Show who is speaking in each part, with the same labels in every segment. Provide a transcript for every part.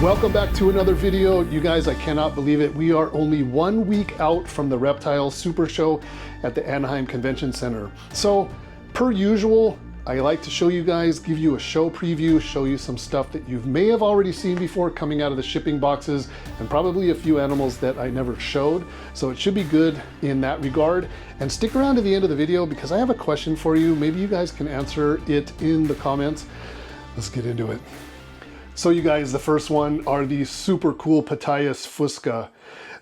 Speaker 1: Welcome back to another video. You guys, I cannot believe it. We are only 1 week out from the Reptile Super Show at the Anaheim Convention Center. So, per usual, I like to show you guys, give you a show preview, show you some stuff that you may have already seen before coming out of the shipping boxes, and probably a few animals that I never showed. So it should be good in that regard. And stick around to the end of the video because I have a question for you. Maybe you guys can answer it in the comments. Let's get into it. So you guys, the first one are these super cool Pitaias fusca.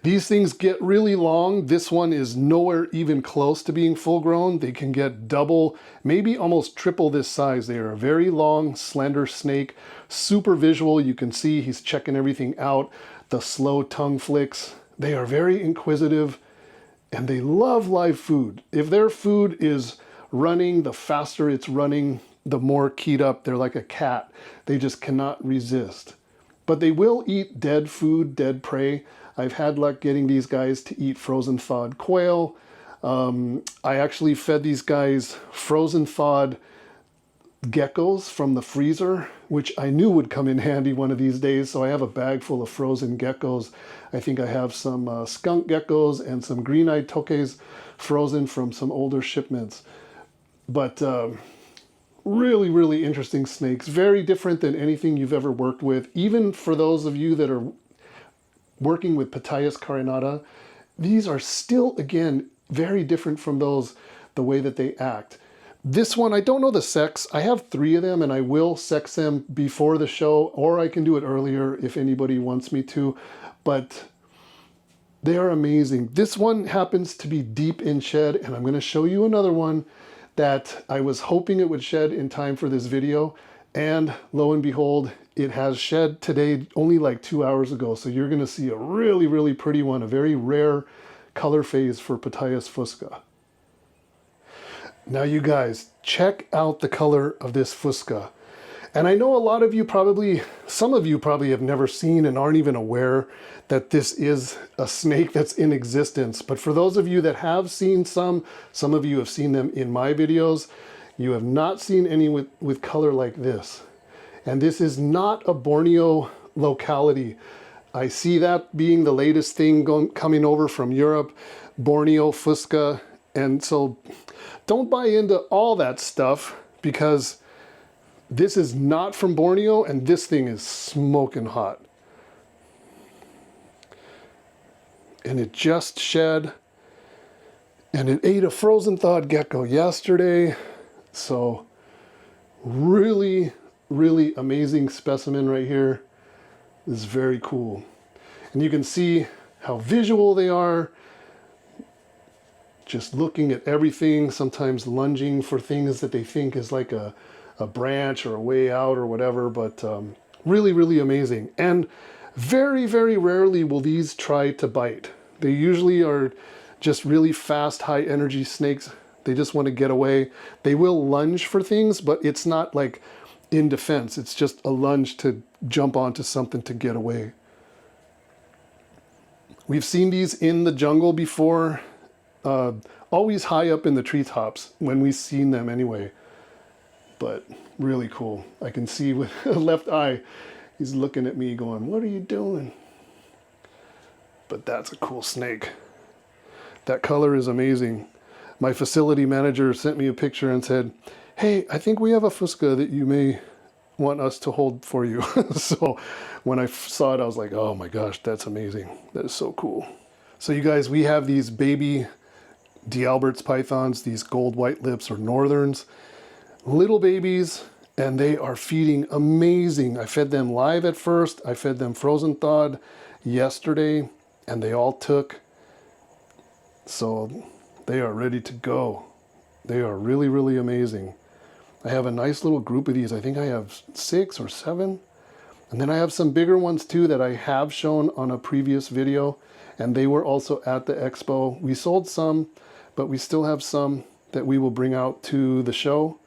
Speaker 1: These things get really long. This one is nowhere even close to being full grown. They can get double, maybe almost triple this size. They are a very long, slender snake, super visual. You can see he's checking everything out. The slow tongue flicks. They are very inquisitive and they love live food. If their food is running, the faster it's running, the more keyed up. They're like a cat. They just cannot resist. But they will eat dead food, dead prey. I've had luck getting these guys to eat frozen thawed quail. I actually fed these guys frozen thawed geckos from the freezer, which I knew would come in handy one of these days. So I have a bag full of frozen geckos. I think I have some skunk geckos and some green-eyed tokes frozen from some older shipments. But really, really interesting snakes. Very different than anything you've ever worked with. Even for those of you that are working with Pitaias carinata, these are still, again, very different from those, the way that they act. This one, I don't know the sex. I have 3 of them and I will sex them before the show, or I can do it earlier if anybody wants me to, but they are amazing. This one happens to be deep in shed, and I'm going to show you another one that I was hoping it would shed in time for this video, and lo and behold, it has shed today, only like 2 hours ago. So you're gonna see a really, really pretty one, a very rare color phase for Pitaias fusca. Now you guys, check out the color of this fusca. And I know a lot of you probably, some of you probably have never seen and aren't even aware that this is a snake that's in existence. But for those of you that have seen some of you have seen them in my videos, you have not seen any with color like this. And this is not a Borneo locality. I see that being the latest thing coming over from Europe, Borneo fusca. And so don't buy into all that stuff, because this is not from Borneo, and this thing is smoking hot. And it just shed, and it ate a frozen thawed gecko yesterday. So really, really amazing specimen right here. This is very cool. And you can see how visual they are. Just looking at everything, sometimes lunging for things that they think is like a branch or a way out or whatever, but really, really amazing. And very, very rarely will these try to bite. They usually are just really fast, high energy snakes. They just want to get away. They will lunge for things, but it's not like in defense. It's just a lunge to jump onto something to get away. We've seen these in the jungle before, always high up in the treetops when we've seen them anyway. But really cool. I can see with the left eye, he's looking at me going, "What are you doing?" But that's a cool snake. That color is amazing. My facility manager sent me a picture and said, "Hey, I think we have a fusca that you may want us to hold for you." So when I saw it, I was like, oh my gosh, that's amazing. That is so cool. So you guys, we have these baby D'Albert's pythons, these gold white lips or northerns. Little babies, and they are feeding amazing. I fed them live at first. I fed them frozen thawed yesterday, and they all took. So they are ready to go. They are really, really amazing. I have a nice little group of these. I think I have 6 or 7. And then I have some bigger ones too that I have shown on a previous video, and they were also at the expo. We sold some, but we still have some that we will bring out to the show.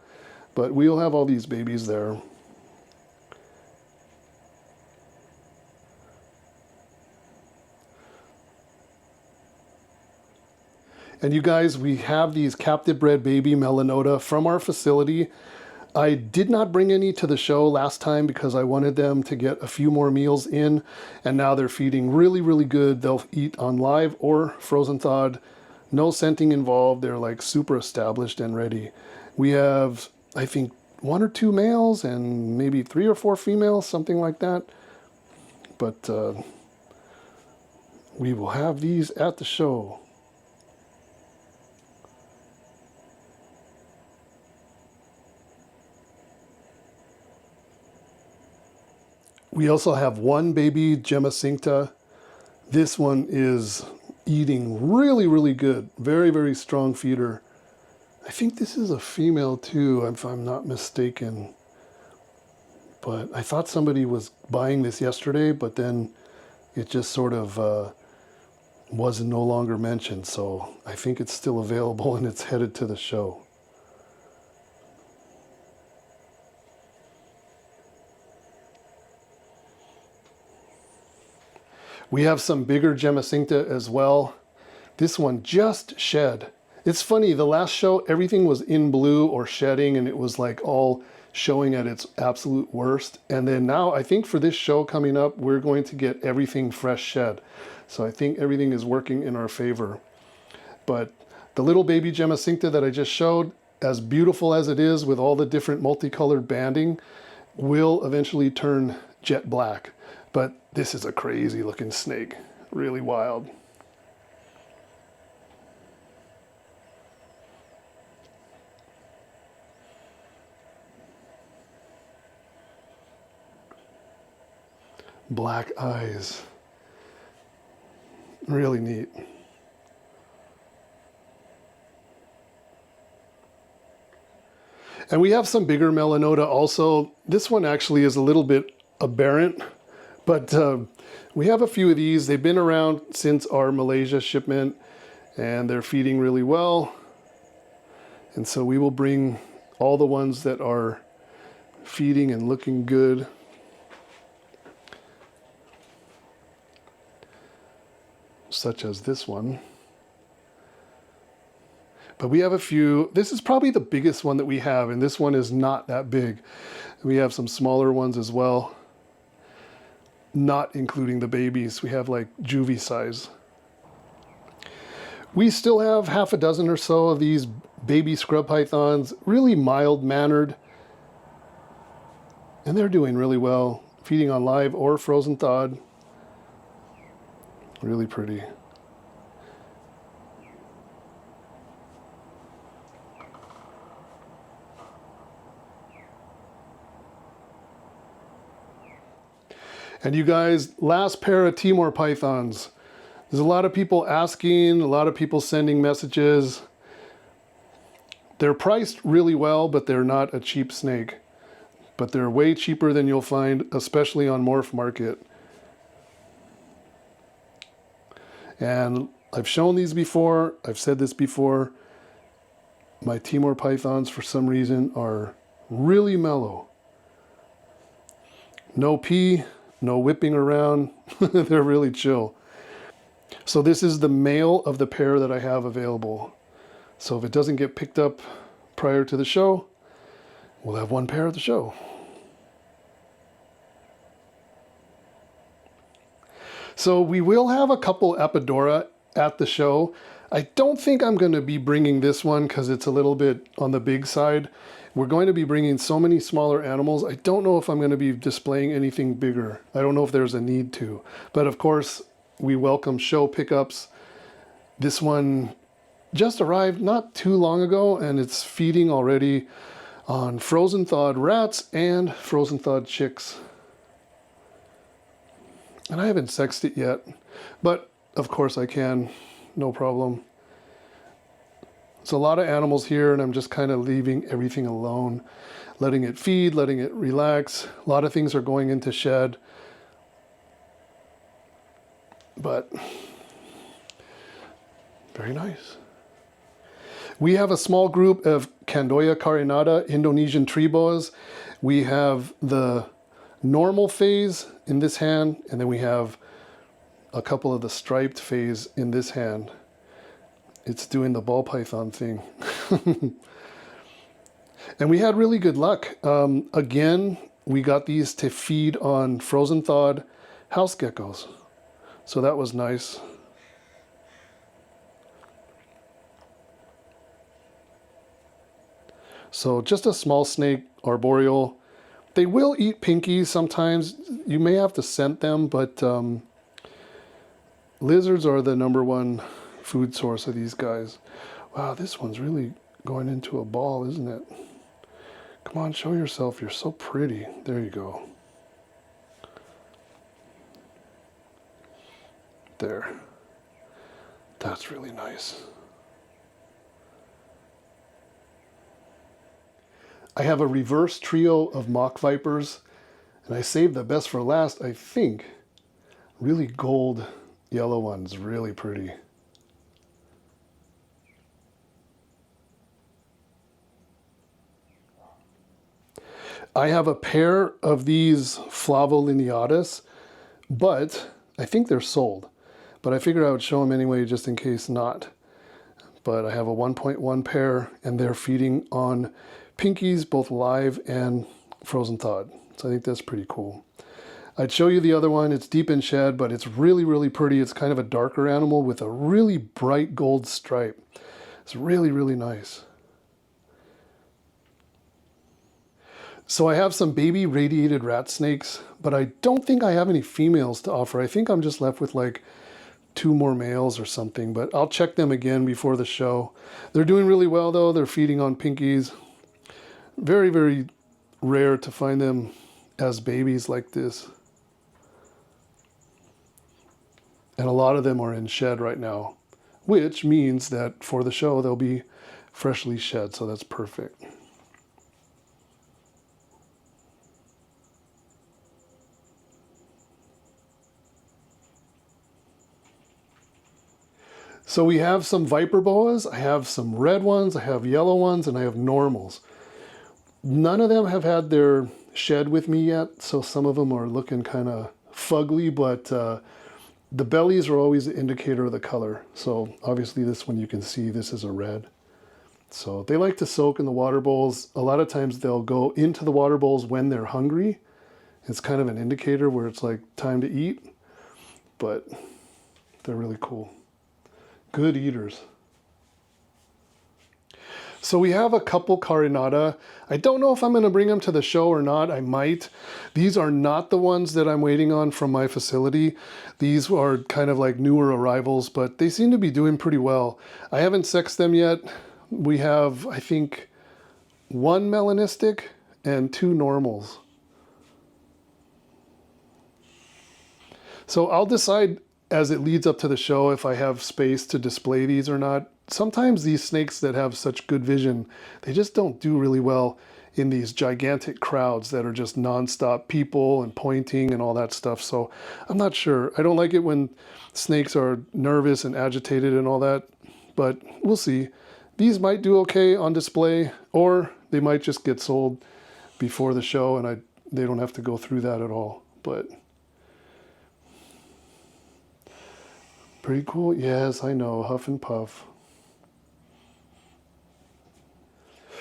Speaker 1: But we'll have all these babies there. And you guys, we have these captive bred baby Melanota from our facility. I did not bring any to the show last time because I wanted them to get a few more meals in, and now they're feeding really, really good. They'll eat on live or frozen thawed. No scenting involved. They're like super established and ready. We have, I think, 1 or 2 males and maybe 3 or 4 females, something like that. But we will have these at the show. We also have 1 baby Gemma. This one is eating really, really good. Very, very strong feeder. I think this is a female too, if I'm not mistaken. But I thought somebody was buying this yesterday, but then it just sort of was no longer mentioned. So I think it's still available and it's headed to the show. We have some bigger Gemma as well. This one just shed. It's funny, the last show, everything was in blue or shedding, and it was like all showing at its absolute worst. And then now, I think for this show coming up, we're going to get everything fresh shed. So I think everything is working in our favor. But the little baby Gemma that I just showed, as beautiful as it is with all the different multicolored banding, will eventually turn jet black. But this is a crazy looking snake, really wild. Black eyes, really neat. And we have some bigger Melanota also. This one actually is a little bit aberrant. But we have a few of these. They've been around since our Malaysia shipment, and they're feeding really well. And so we will bring all the ones that are feeding and looking good. Such as this one. But we have a few. This is probably the biggest one that we have, and this one is not that big. We have some smaller ones as well. Not including the babies. We have like juvie size. We still have half a dozen or so of these baby scrub pythons, really mild-mannered. And they're doing really well, feeding on live or frozen thawed. Really pretty. And you guys, last pair of Timor pythons. There's a lot of people asking, a lot of people sending messages. They're priced really well, but they're not a cheap snake. But they're way cheaper than you'll find, especially on Morph Market. And I've shown these before, I've said this before. My Timor pythons, for some reason, are really mellow. No pee. No whipping around. They're really chill. So this is the male of the pair that I have available. So if it doesn't get picked up prior to the show, we'll have 1 pair at the show. So we will have a couple Apodora at the show. I don't think I'm going to be bringing this one because it's a little bit on the big side. We're going to be bringing so many smaller animals. I don't know if I'm going to be displaying anything bigger. I don't know if there's a need to. But of course, we welcome show pickups. This one just arrived not too long ago, and it's feeding already on frozen thawed rats and frozen thawed chicks. And I haven't sexed it yet, but of course I can, no problem. It's a lot of animals here, and I'm just kind of leaving everything alone, letting it feed, letting it relax. A lot of things are going into shed, but very nice. We have a small group of Candoya carinata Indonesian tree boas. We have the normal phase in this hand, and then we have a couple of the striped phase in this hand. It's doing the ball python thing. And we had really good luck. Again, we got these to feed on frozen thawed house geckos. So that was nice. So just a small snake, arboreal. They will eat pinkies sometimes. You may have to scent them, but lizards are the #1 food source of these guys. Wow, this one's really going into a ball, isn't it? Come on, show yourself. You're so pretty. There you go. There. That's really nice. I have a reverse trio of mock vipers, and I saved the best for last, I think. Really gold yellow ones, really pretty. I have a pair of these flavolineatus, but I think they're sold. But I figured I would show them anyway, just in case not. But I have a 1.1 pair, and they're feeding on pinkies, both live and frozen thawed. So I think that's pretty cool. I'd show you the other one. It's deep in shed, but it's really, really pretty. It's kind of a darker animal with a really bright gold stripe. It's really, really nice. So I have some baby radiated rat snakes, but I don't think I have any females to offer. I think I'm just left with like 2 more males or something, but I'll check them again before the show. They're doing really well though. They're feeding on pinkies. Very, very rare to find them as babies like this. And a lot of them are in shed right now, which means that for the show, they'll be freshly shed. So that's perfect. So we have some viper boas. I have some red ones. I have yellow ones, and I have normals. None of them have had their shed with me yet. So some of them are looking kind of fugly, but the bellies are always an indicator of the color. So obviously this one you can see, this is a red. So they like to soak in the water bowls. A lot of times they'll go into the water bowls when they're hungry. It's kind of an indicator where it's like time to eat, but they're really cool. Good eaters. So we have a couple carinata. I don't know if I'm going to bring them to the show or not. I might. These are not the ones that I'm waiting on from my facility. These are kind of like newer arrivals, but they seem to be doing pretty well. I haven't sexed them yet. We have, I think, 1 melanistic and 2 normals. So I'll decide as it leads up to the show if I have space to display these or not. Sometimes these snakes that have such good vision, they just don't do really well in these gigantic crowds that are just nonstop people and pointing and all that stuff. So I'm not sure. I don't like it when snakes are nervous and agitated and all that, but we'll see. These might do okay on display, or they might just get sold before the show and they don't have to go through that at all. But pretty cool. Yes, I know. Huff and puff.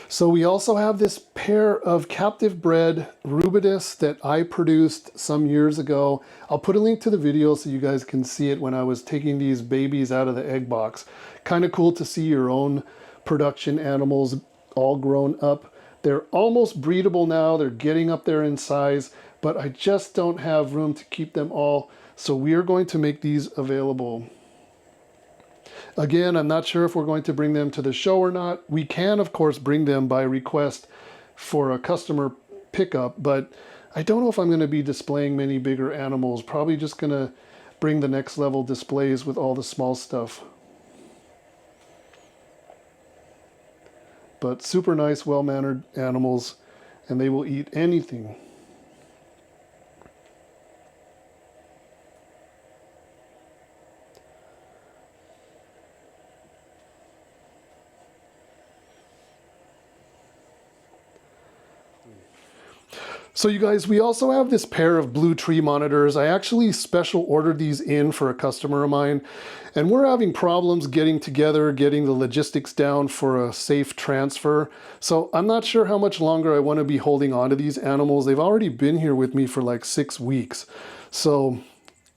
Speaker 1: So we also have this pair of captive bred rubidus that I produced some years ago. I'll put a link to the video so you guys can see it when I was taking these babies out of the egg box. Kind of cool to see your own production animals all grown up. They're almost breedable now. They're getting up there in size, but I just don't have room to keep them all. So we are going to make these available. Again, I'm not sure if we're going to bring them to the show or not. We can, of course, bring them by request for a customer pickup, but I don't know if I'm going to be displaying many bigger animals. Probably just going to bring the next level displays with all the small stuff. But super nice, well-mannered animals, and they will eat anything. So you guys, we also have this pair of blue tree monitors. I actually special ordered these in for a customer of mine, and we're having problems getting together, getting the logistics down for a safe transfer. So I'm not sure how much longer I want to be holding on to these animals. They've already been here with me for like 6 weeks. So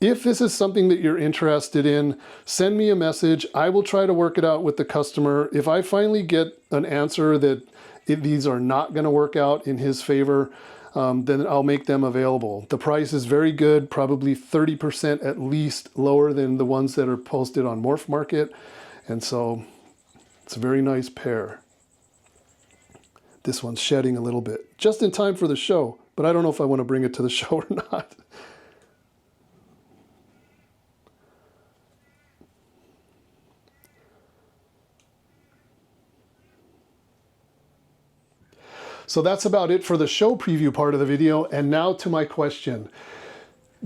Speaker 1: if this is something that you're interested in, send me a message. I will try to work it out with the customer. If I finally get an answer that these are not going to work out in his favor, then I'll make them available. The price is very good, probably 30% at least lower than the ones that are posted on Morph Market. And so it's a very nice pair. This one's shedding a little bit, just in time for the show, but I don't know if I want to bring it to the show or not. So that's about it for the show preview part of the video. And now to my question.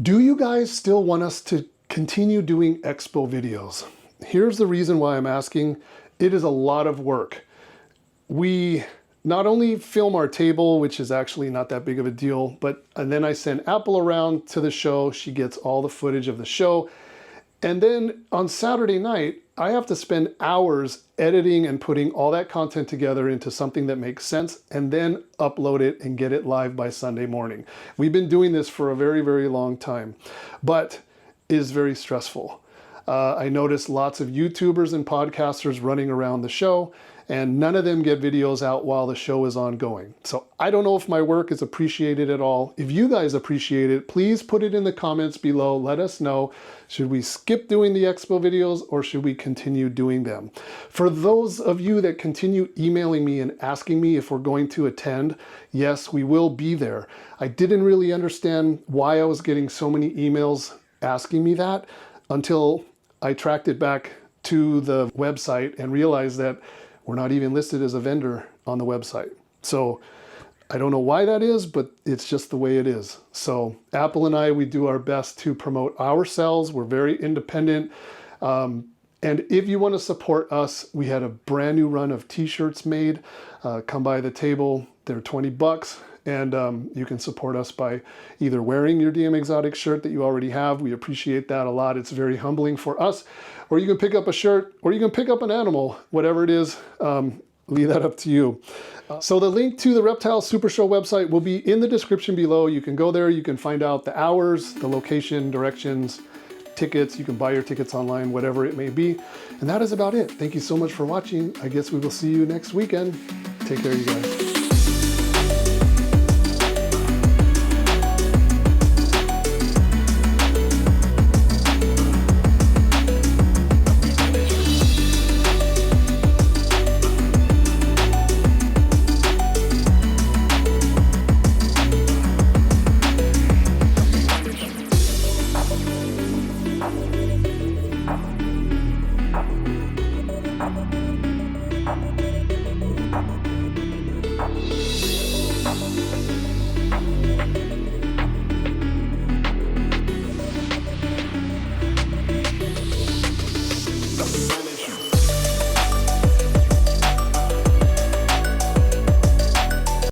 Speaker 1: Do you guys still want us to continue doing Expo videos? Here's the reason why I'm asking. It is a lot of work. We not only film our table, which is actually not that big of a deal, and then I send Apple around to the show. She gets all the footage of the show. And then on Saturday night, I have to spend hours editing and putting all that content together into something that makes sense, and then upload it and get it live by Sunday morning. We've been doing this for a very, very long time, but it is very stressful. I notice lots of YouTubers and podcasters running around the show, and none of them get videos out while the show is ongoing. So I don't know if my work is appreciated at all. If you guys appreciate it, please put it in the comments below. Let us know. Should we skip doing the Expo videos, or should we continue doing them? For those of you that continue emailing me and asking me if we're going to attend, yes, we will be there. I didn't really understand why I was getting so many emails asking me that until I tracked it back to the website and realized that we're not even listed as a vendor on the website. So I don't know why that is, but it's just the way it is. So Apple and I, we do our best to promote ourselves. We're very independent. And if you want to support us, we had a brand new run of t-shirts made. Come by the table, they're 20 bucks. And you can support us by either wearing your DM Exotic shirt that you already have. We appreciate that a lot. It's very humbling for us. Or you can pick up a shirt, or you can pick up an animal, whatever it is. Leave that up to you. So the link to the Reptile Super Show website will be in the description below. You can go there. You can find out the hours, the location, directions, tickets. You can buy your tickets online, whatever it may be. And that is about it. Thank you so much for watching. I guess we will see you next weekend. Take care, you guys.